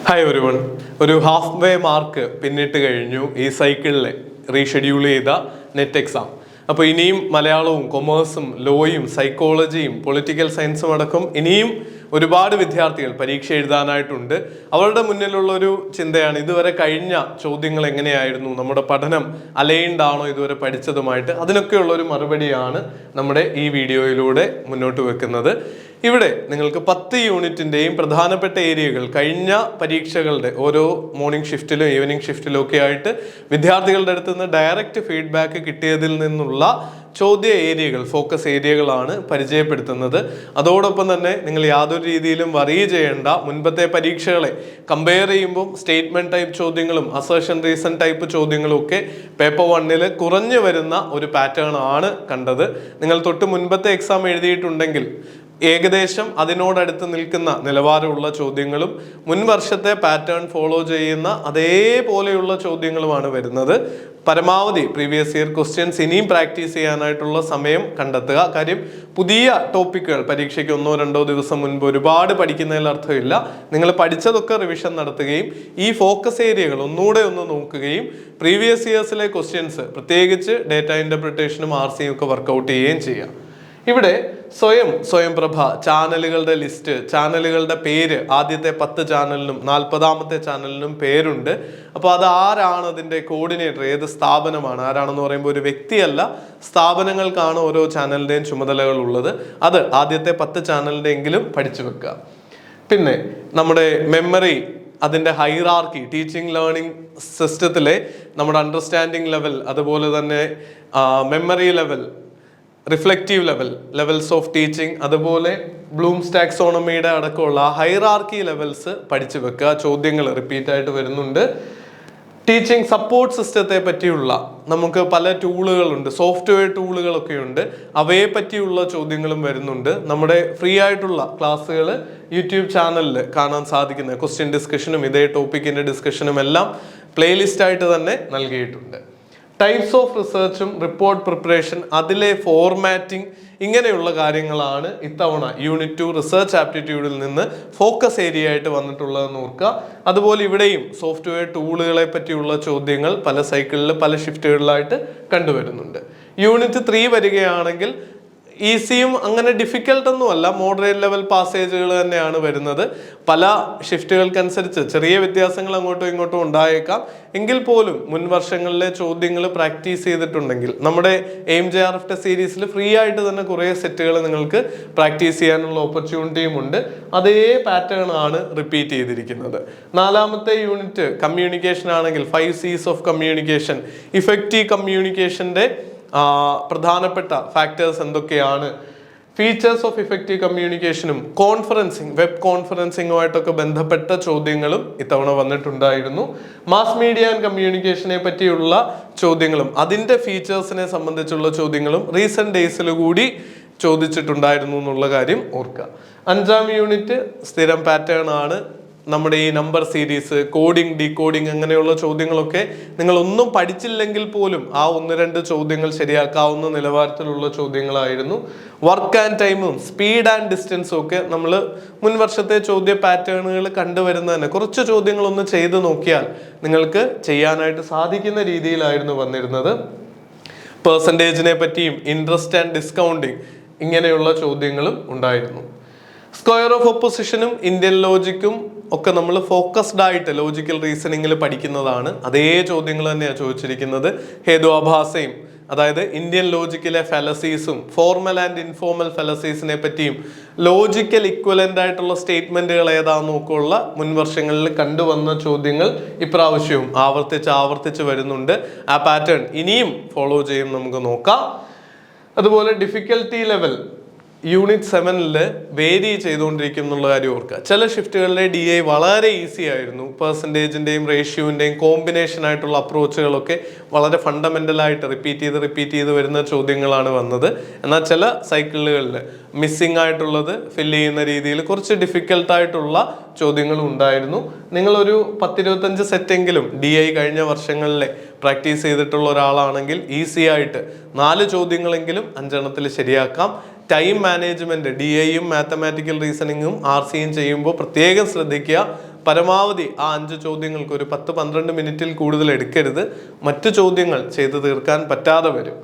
Hi everyone. ഒരു half way mark പിന്നിട്ട് കഴിഞ്ഞു ഈ സൈക്കിളിലെ റീഷെഡ്യൂൾ ചെയ്ത നെറ്റ് എക്സാം. അപ്പോൾ ഇനിയും മലയാളവും കൊമേഴ്സും ലോയും സൈക്കോളജിയും പൊളിറ്റിക്കൽ സയൻസും അടക്കം ഇനിയും ഒരുപാട് വിദ്യാർത്ഥികൾ പരീക്ഷ എഴുതാനായിട്ടുണ്ട്. അവരുടെ മുന്നിലുള്ളൊരു ചിന്തയാണ്, ഇതുവരെ കഴിഞ്ഞ ചോദ്യങ്ങൾ എങ്ങനെയായിരുന്നു, നമ്മുടെ പഠനം അലൈൻഡ് ആണോ ഇതുവരെ പഠിച്ചതുമായിട്ട്? അതിനൊക്കെയുള്ളൊരു മറുപടിയാണ് നമ്മുടെ ഈ വീഡിയോയിലൂടെ മുന്നോട്ട് വെക്കുന്നത്. ഇവിടെ നിങ്ങൾക്ക് 10 യൂണിറ്റിൻ്റെയും പ്രധാനപ്പെട്ട ഏരിയകൾ കഴിഞ്ഞ പരീക്ഷകളുടെ ഓരോ മോർണിംഗ് ഷിഫ്റ്റിലും ഈവനിങ് ഷിഫ്റ്റിലും ഒക്കെ ആയിട്ട് വിദ്യാർത്ഥികളുടെ അടുത്ത് നിന്ന് ഡയറക്റ്റ് ഫീഡ്ബാക്ക് കിട്ടിയതിൽ നിന്നുള്ള ചോദ്യ ഏരിയകൾ, ഫോക്കസ് ഏരിയകളാണ് പരിചയപ്പെടുത്തുന്നത്. അതോടൊപ്പം തന്നെ നിങ്ങൾ യാതൊരു രീതിയിലും വറി ചെയ്യേണ്ട. മുൻപത്തെ പരീക്ഷകളെ കമ്പയർ ചെയ്യുമ്പോൾ സ്റ്റേറ്റ്മെന്റ് ടൈപ്പ് ചോദ്യങ്ങളും അസേർഷൻ റീസൺ ടൈപ്പ് ചോദ്യങ്ങളും ഒക്കെ പേപ്പർ 1 കുറഞ്ഞു വരുന്ന ഒരു പാറ്റേൺ ആണ് കണ്ടത്. നിങ്ങൾ തൊട്ട് മുൻപത്തെ എക്സാം എഴുതിയിട്ടുണ്ടെങ്കിൽ ഏകദേശം അതിനോടടുത്ത് നിൽക്കുന്ന നിലവാരമുള്ള ചോദ്യങ്ങളും മുൻ വർഷത്തെ പാറ്റേൺ ഫോളോ ചെയ്യുന്ന അതേപോലെയുള്ള ചോദ്യങ്ങളുമാണ് വരുന്നത്. പരമാവധി പ്രീവിയസ് ഇയർ ക്വസ്റ്റ്യൻസ് ഇനിയും പ്രാക്ടീസ് ചെയ്യാനായിട്ടുള്ള സമയം കണ്ടെത്തുക. കാര്യം പുതിയ ടോപ്പിക്കുകൾ പരീക്ഷയ്ക്ക് 1-2 ദിവസം മുൻപ് ഒരുപാട് പഠിക്കുന്നതിൽ അർത്ഥമില്ല. നിങ്ങൾ പഠിച്ചതൊക്കെ റിവിഷൻ നടത്തുകയും ഈ ഫോക്കസ് ഏരിയകൾ ഒന്നുകൂടെ ഒന്ന് നോക്കുകയും പ്രീവിയസ് ഇയേഴ്സിലെ ക്വസ്റ്റ്യൻസ് പ്രത്യേകിച്ച് ഡേറ്റ ഇന്റർപ്രിട്ടേഷനും RCയും ഒക്കെ വർക്കൗട്ട് ചെയ്യുകയും ചെയ്യാം. ഇവിടെ സ്വയംപ്രഭ ചാനലുകളുടെ ലിസ്റ്റ്, ചാനലുകളുടെ പേര് ആദ്യത്തെ 10 ചാനലിനും 40ാമത്തെ ചാനലിനും പേരുണ്ട്. അപ്പോൾ അത് ആരാണ്, അതിൻ്റെ കോർഡിനേറ്റർ ഏത് സ്ഥാപനമാണ്, ആരാണെന്ന് പറയുമ്പോൾ ഒരു വ്യക്തിയല്ല, സ്ഥാപനങ്ങൾക്കാണ് ഓരോ ചാനലിൻ്റെയും ചുമതലകൾ ഉള്ളത്. അത് ആദ്യത്തെ 10 ചാനലിൻ്റെ എങ്കിലും പഠിച്ചു വെക്കുക. പിന്നെ നമ്മുടെ മെമ്മറി, അതിൻ്റെ ഹൈറാർക്കി, ടീച്ചിങ് ലേണിംഗ് സിസ്റ്റത്തിലെ നമ്മുടെ അണ്ടർസ്റ്റാൻഡിങ് ലെവൽ, അതുപോലെ തന്നെ memory level, reflective level, levels of teaching, അതുപോലെ ബ്ലൂംസ് ടാക്സോണമിയുടെ അടക്കമുള്ള ഹൈറാർക്കി ലെവൽസ് പഠിച്ചു വെക്കുക. ചോദ്യങ്ങൾ റിപ്പീറ്റ് ആയിട്ട് വരുന്നുണ്ട്. ടീച്ചിങ് സപ്പോർട്ട് സിസ്റ്റത്തെ പറ്റിയുള്ള നമുക്ക് പല ടൂളുകളുണ്ട്, സോഫ്റ്റ്വെയർ ടൂളുകളൊക്കെ ഉണ്ട്. അവയെ പറ്റിയുള്ള ചോദ്യങ്ങളും വരുന്നുണ്ട്. നമ്മുടെ ഫ്രീ ആയിട്ടുള്ള ക്ലാസ്സുകൾ യൂട്യൂബ് ചാനലിൽ കാണാൻ സാധിക്കുന്ന ക്വസ്റ്റ്യൻ ഡിസ്കഷനും ഇതേ ടോപ്പിക്കിൻ്റെ ഡിസ്കഷനും എല്ലാം പ്ലേലിസ്റ്റ് ആയിട്ട് തന്നെ നൽകിയിട്ടുണ്ട്. ടൈപ്സ് ഓഫ് റിസർച്ചും റിപ്പോർട്ട് പ്രിപ്പറേഷൻ, അതിലെ ഫോർമാറ്റിംഗ്, ഇങ്ങനെയുള്ള കാര്യങ്ങളാണ് ഇത്തവണ യൂണിറ്റ് 2 റിസർച്ച് ആപ്റ്റിറ്റ്യൂഡിൽ നിന്ന് ഫോക്കസ് ഏരിയ ആയിട്ട് വന്നിട്ടുള്ളതെന്ന് ഓർക്കുക. അതുപോലെ ഇവിടെയും സോഫ്റ്റ്വെയർ ടൂളുകളെ പറ്റിയുള്ള ചോദ്യങ്ങൾ പല സൈക്കിളിൽ പല ഷിഫ്റ്റുകളിലായിട്ട് കണ്ടുവരുന്നുണ്ട്. യൂണിറ്റ് 3 വരികയാണെങ്കിൽ ഈസിയും അങ്ങനെ ഡിഫിക്കൽട്ട് ഒന്നുമല്ല, മോഡറേറ്റ് ലെവൽ പാസേജുകൾ തന്നെയാണ് വരുന്നത്. പല ഷിഫ്റ്റുകൾക്കനുസരിച്ച് ചെറിയ വ്യത്യാസങ്ങൾ അങ്ങോട്ടും ഇങ്ങോട്ടും ഉണ്ടായേക്കാം. എങ്കിൽ പോലും മുൻ വർഷങ്ങളിലെ ചോദ്യങ്ങൾ പ്രാക്ടീസ് ചെയ്തിട്ടുണ്ടെങ്കിൽ നമ്മുടെ AIMJRF ടെസ്റ്റ് സീരീസിൽ ഫ്രീ ആയിട്ട് തന്നെ കുറേ സെറ്റുകൾ നിങ്ങൾക്ക് പ്രാക്ടീസ് ചെയ്യാനുള്ള ഓപ്പർച്യൂണിറ്റിയും ഉണ്ട്. അതേ പാറ്റേൺ ആണ് റിപ്പീറ്റ് ചെയ്തിരിക്കുന്നത്. 4ാമത്തെ യൂണിറ്റ് കമ്മ്യൂണിക്കേഷൻ ആണെങ്കിൽ 5 C's ഓഫ് കമ്മ്യൂണിക്കേഷൻ, ഇഫക്റ്റീവ് കമ്മ്യൂണിക്കേഷൻ്റെ പ്രധാനപ്പെട്ട ഫാക്ടേഴ്സ് എന്തൊക്കെയാണ്, ഫീച്ചേഴ്സ് ഓഫ് ഇഫക്റ്റീവ് കമ്മ്യൂണിക്കേഷനും കോൺഫറൻസിങ്, വെബ് കോൺഫറൻസിങ്ങുമായിട്ടൊക്കെ ബന്ധപ്പെട്ട ചോദ്യങ്ങളും ഇത്തവണ വന്നിട്ടുണ്ടായിരുന്നു. മാസ് മീഡിയ ആൻഡ് കമ്മ്യൂണിക്കേഷനെ പറ്റിയുള്ള ചോദ്യങ്ങളും അതിൻ്റെ ഫീച്ചേഴ്സിനെ സംബന്ധിച്ചുള്ള ചോദ്യങ്ങളും റീസെന്റ് ഡേയ്സിൽ കൂടി ചോദിച്ചിട്ടുണ്ടായിരുന്നു എന്നുള്ള കാര്യം ഓർക്കുക. 5ാം യൂണിറ്റ് സ്ഥിരം പാറ്റേൺ ആണ്. നമ്മുടെ ഈ നമ്പർ സീരീസ്, കോഡിംഗ്, ഡീകോഡിംഗ്, അങ്ങനെയുള്ള ചോദ്യങ്ങളൊക്കെ നിങ്ങൾ ഒന്നും പഠിച്ചില്ലെങ്കിൽ പോലും ആ 1-2 ചോദ്യങ്ങൾ ശരിയാക്കാവുന്ന നിലവാരത്തിലുള്ള ചോദ്യങ്ങളായിരുന്നു. വർക്ക് ആൻഡ് ടൈമും സ്പീഡ് ആൻഡ് ഡിസ്റ്റൻസും ഒക്കെ നമ്മൾ മുൻ വർഷത്തെ ചോദ്യ പാറ്റേണുകൾ കണ്ടുവരുന്നതന്നെ കുറച്ച് ചോദ്യങ്ങളൊന്ന് ചെയ്ത് നോക്കിയാൽ നിങ്ങൾക്ക് ചെയ്യാനായിട്ട് സാധിക്കുന്ന രീതിയിലായിരുന്നു വന്നിരുന്നത്. പെർസെൻറ്റേജിനെ പറ്റിയും ഇൻട്രസ്റ്റ് ആൻഡ് ഡിസ്കൗണ്ടിങ്, ഇങ്ങനെയുള്ള ചോദ്യങ്ങളും ഉണ്ടായിരുന്നു. സ്ക്വയർ ഓഫ് ഒപ്പോസിഷനും ഇന്ത്യൻ ലോജിക്കും ഒക്കെ നമ്മൾ ഫോക്കസ്ഡ് ആയിട്ട് ലോജിക്കൽ റീസണിങ്ങിൽ പഠിക്കുന്നതാണ്. അതേ ചോദ്യങ്ങൾ തന്നെയാണ് ചോദിച്ചിരിക്കുന്നത്. ഹേതുവാഭാസയും, അതായത് ഇന്ത്യൻ ലോജിക്കിലെ ഫെലസീസും ഫോർമൽ ആൻഡ് ഇൻഫോർമൽ ഫെലസീസിനെ പറ്റിയും ലോജിക്കൽ ഇക്വലന്റ് ആയിട്ടുള്ള സ്റ്റേറ്റ്മെന്റുകൾ ഏതാണെന്നൊക്കെയുള്ള മുൻ വർഷങ്ങളിൽ കണ്ടുവന്ന ചോദ്യങ്ങൾ ഇപ്രാവശ്യവും ആവർത്തിച്ച് വരുന്നുണ്ട്. ആ പാറ്റേൺ ഇനിയും ഫോളോ ചെയ്യും, നമുക്ക് നോക്കാം. അതുപോലെ ഡിഫിക്കൽട്ടി ലെവൽ യൂണിറ്റ് 7 വേരി ചെയ്തുകൊണ്ടിരിക്കും എന്നുള്ള കാര്യം ഓർക്കുക. ചില ഷിഫ്റ്റുകളിലെ DI വളരെ ഈസി ആയിരുന്നു. പെർസെൻറ്റേജിൻ്റെയും റേഷ്യോൻ്റെയും കോമ്പിനേഷൻ ആയിട്ടുള്ള അപ്രോച്ചുകളൊക്കെ വളരെ ഫണ്ടമെൻ്റലായിട്ട് റിപ്പീറ്റ് ചെയ്ത് വരുന്ന ചോദ്യങ്ങളാണ് വന്നത്. എന്നാൽ ചില സൈക്കിളുകളിൽ മിസ്സിംഗ് ആയിട്ടുള്ളത് ഫില്ല് ചെയ്യുന്ന രീതിയിൽ കുറച്ച് ഡിഫിക്കൽട്ടായിട്ടുള്ള ചോദ്യങ്ങളും ഉണ്ടായിരുന്നു. നിങ്ങളൊരു 10-25 സെറ്റെങ്കിലും DI കഴിഞ്ഞ വർഷങ്ങളിലെ പ്രാക്ടീസ് ചെയ്തിട്ടുള്ള ഒരാളാണെങ്കിൽ ഈസി ആയിട്ട് 4 ചോദ്യങ്ങളെങ്കിലും 5 എണ്ണത്തിൽ ശരിയാക്കാം. ടൈം മാനേജ്മെന്റ് DIയും മാത്തമാറ്റിക്കൽ റീസണിങ്ങും RCയും ചെയ്യുമ്പോൾ പ്രത്യേകം ശ്രദ്ധിക്കുക. പരമാവധി ആ 5 ചോദ്യങ്ങൾക്ക് ഒരു 10-12 മിനിറ്റിൽ കൂടുതൽ എടുക്കരുത്. മറ്റു ചോദ്യങ്ങൾ ചെയ്തു തീർക്കാൻ പറ്റാതെ വരും.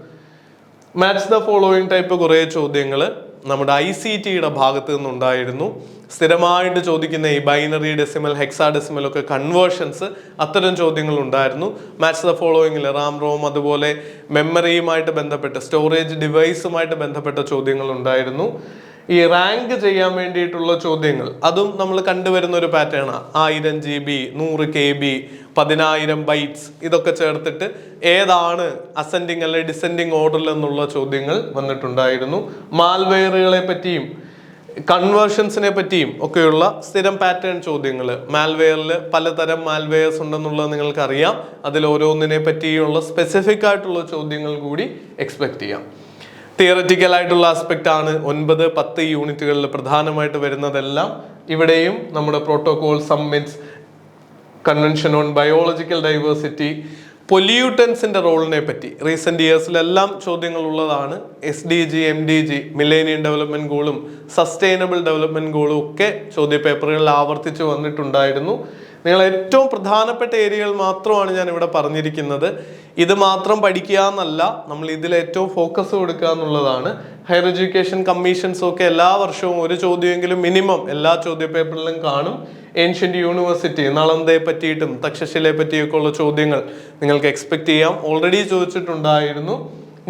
മാച്ച് ദ ഫോളോയിങ് ടൈപ്പ് കുറേ ചോദ്യങ്ങൾ നമ്മുടെ ICTയുടെ ഭാഗത്ത് നിന്നുണ്ടായിരുന്നു. സ്ഥിരമായിട്ട് ചോദിക്കുന്ന ഈ ബൈനറി, ഡെസിമൽ, ഹെക്സാഡെസിമൽ ഒക്കെ കൺവേർഷൻസ്, അത്തരം ചോദ്യങ്ങൾ ഉണ്ടായിരുന്നു. മാച്ച് ദ ഫോളോയിങ്ങിൽ റാം, റോം, അതുപോലെ മെമ്മറിയുമായിട്ട് ബന്ധപ്പെട്ട സ്റ്റോറേജ് ഡിവൈസുമായിട്ട് ബന്ധപ്പെട്ട ചോദ്യങ്ങൾ ഉണ്ടായിരുന്നു. ഈ റാങ്ക് ചെയ്യാൻ വേണ്ടിയിട്ടുള്ള ചോദ്യങ്ങൾ അതും നമ്മൾ കണ്ടുവരുന്ന ഒരു പാറ്റേണാണ്. 1000 GB, 100 KB, 10,000 ബൈറ്റ്സ് ഇതൊക്കെ ചേർത്തിട്ട് ഏതാണ് അസെൻഡിങ് അല്ലെ ഡിസെൻഡിങ് ഓർഡറിൽ എന്നുള്ള ചോദ്യങ്ങൾ വന്നിട്ടുണ്ടായിരുന്നു. മാൽവെയറുകളെ പറ്റിയും കൺവേർഷൻസിനെ പറ്റിയും ഒക്കെയുള്ള സ്ഥിരം പാറ്റേൺ ചോദ്യങ്ങൾ. മാൽവെയറിൽ പലതരം മാൽവെയർസ് ഉണ്ടെന്നുള്ളത് നിങ്ങൾക്കറിയാം. അതിൽ ഓരോന്നിനെ പറ്റിയുള്ള സ്പെസിഫിക് ആയിട്ടുള്ള ചോദ്യങ്ങൾ കൂടി എക്സ്പെക്ട് ചെയ്യാം. തിയററ്റിക്കൽ ആയിട്ടുള്ള ആസ്പെക്റ്റ് ആണ് 9-10 യൂണിറ്റുകളിൽ പ്രധാനമായിട്ട് വരുന്നതെല്ലാം. ഇവിടെയും നമ്മുടെ protocol, summits, convention on biological diversity, പൊല്യൂട്ടൻസിന്റെ റോളിനെ പറ്റി റീസെന്റ് ഇയേഴ്സിലെല്ലാം ചോദ്യങ്ങൾ ഉള്ളതാണ്. SDG, MDG, മില്ലേനിയം ഡെവലപ്മെന്റ് ഗോളും സസ്റ്റൈനബിൾ ഡെവലപ്മെന്റ് ഗോളും ഒക്കെ ചോദ്യപേപ്പറുകളിൽ ആവർത്തിച്ച് വന്നിട്ടുണ്ടായിരുന്നു. നിങ്ങൾ ഏറ്റവും പ്രധാനപ്പെട്ട ഏരിയകൾ മാത്രമാണ് ഞാൻ ഇവിടെ പറഞ്ഞിരിക്കുന്നത്. ഇത് മാത്രം പഠിക്കുക എന്നല്ല, നമ്മൾ ഇതിൽ ഏറ്റവും ഫോക്കസ് കൊടുക്കുക എന്നുള്ളതാണ്. ഹയർ എഡ്യൂക്കേഷൻ കമ്മീഷൻസും ഒക്കെ എല്ലാ വർഷവും ഒരു ചോദ്യമെങ്കിലും മിനിമം എല്ലാ ചോദ്യപേപ്പറിലും കാണും. ഏൻഷ്യന്റ് യൂണിവേഴ്സിറ്റി, നളന്ദയെ പറ്റിയിട്ടും തക്ഷശിലയെ പറ്റിയൊക്കെ ഉള്ള ചോദ്യങ്ങൾ നിങ്ങൾക്ക് എക്സ്പെക്ട് ചെയ്യാം. ഓൾറെഡി ചോദിച്ചിട്ടുണ്ടായിരുന്നു.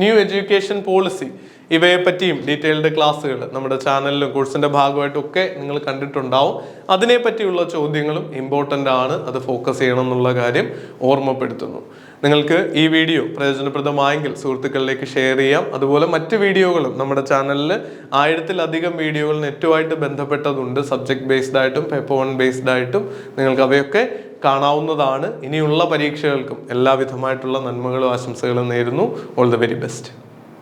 ന്യൂ എഡ്യൂക്കേഷൻ പോളിസി, ഇവയെ പറ്റിയും ഡീറ്റെയിൽഡ് ക്ലാസ്സുകൾ നമ്മുടെ ചാനലിലും കോഴ്സിന്റെ ഭാഗമായിട്ടൊക്കെ നിങ്ങൾ കണ്ടിട്ടുണ്ടാവും. അതിനെ പറ്റിയുള്ള ചോദ്യങ്ങളും ഇമ്പോർട്ടൻ്റ് ആണ്. അത് ഫോക്കസ് ചെയ്യണം എന്നുള്ള കാര്യം ഓർമ്മപ്പെടുത്തുന്നു. നിങ്ങൾക്ക് ഈ വീഡിയോ പ്രയോജനപ്രദമായെങ്കിൽ സുഹൃത്തുക്കളിലേക്ക് ഷെയർ ചെയ്യാം. അതുപോലെ മറ്റ് വീഡിയോകളും നമ്മുടെ ചാനലിൽ 1000-ലധികം വീഡിയോകൾ നെറ്റുമായിട്ട് ബന്ധപ്പെട്ടതുണ്ട്. സബ്ജക്ട് ബേസ്ഡ് ആയിട്ടും പേപ്പർ 1 ബേസ്ഡ് ആയിട്ടും നിങ്ങൾക്ക് അവയൊക്കെ കാണാവുന്നതാണ്. ഇനിയുള്ള പരീക്ഷകൾക്കും എല്ലാവിധമായിട്ടുള്ള നന്മകളും ആശംസകളും നേരുന്നു. All the very best.